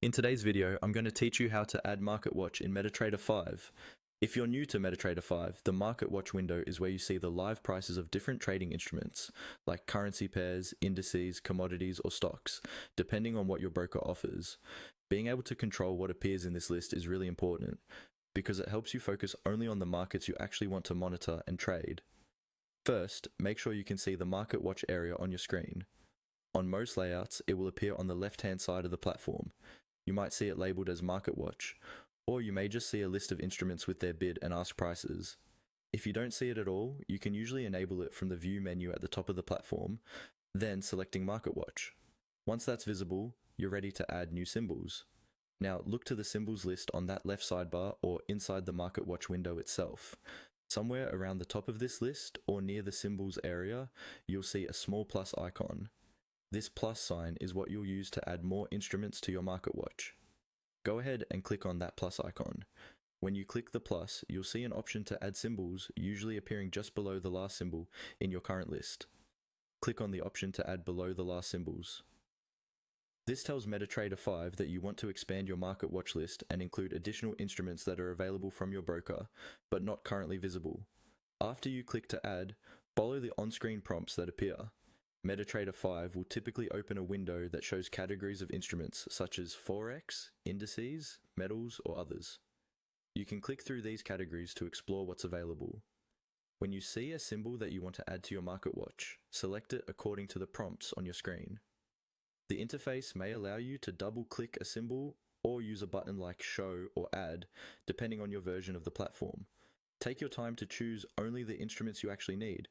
In today's video, I'm going to teach you how to add Market Watch in MetraTrader5. If you're new to MetraTrader5, the Market Watch window is where you see the live prices of different trading instruments, like currency pairs, indices, commodities, or stocks, depending on what your broker offers. Being able to control what appears in this list is really important, because it helps you focus only on the markets you actually want to monitor and trade. First, make sure you can see the Market Watch area on your screen. On most layouts, it will appear on the left-hand side of the platform. You might see it labeled as Market Watch, or you may just see a list of instruments with their bid and ask prices. If you don't see it at all, you can usually enable it from the View menu at the top of the platform, then selecting Market Watch. Once that's visible, you're ready to add new symbols. Now look to the symbols list on that left sidebar or inside the Market Watch window itself. Somewhere around the top of this list or near the symbols area, you'll see a small plus icon. This plus sign is what you'll use to add more instruments to your Market Watch. Go ahead and click on that plus icon. When you click the plus, you'll see an option to add symbols, usually appearing just below the last symbol in your current list. Click on the option to add below the last symbols. This tells MetraTrader5 that you want to expand your Market Watch list and include additional instruments that are available from your broker, but not currently visible. After you click to add, follow the on-screen prompts that appear. MetaTrader5 will typically open a window that shows categories of instruments such as forex, indices, metals, or others. You can click through these categories to explore what's available. When you see a symbol that you want to add to your Market Watch, select it according to the prompts on your screen. The interface may allow you to double-click a symbol or use a button like Show or Add, depending on your version of the platform. Take your time to choose only the instruments you actually need.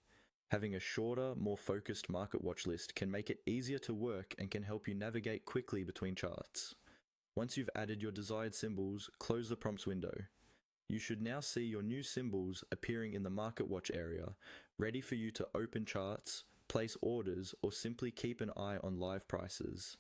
Having a shorter, more focused Market Watch list can make it easier to work and can help you navigate quickly between charts. Once you've added your desired symbols, close the prompts window. You should now see your new symbols appearing in the Market Watch area, ready for you to open charts, place orders, or simply keep an eye on live prices.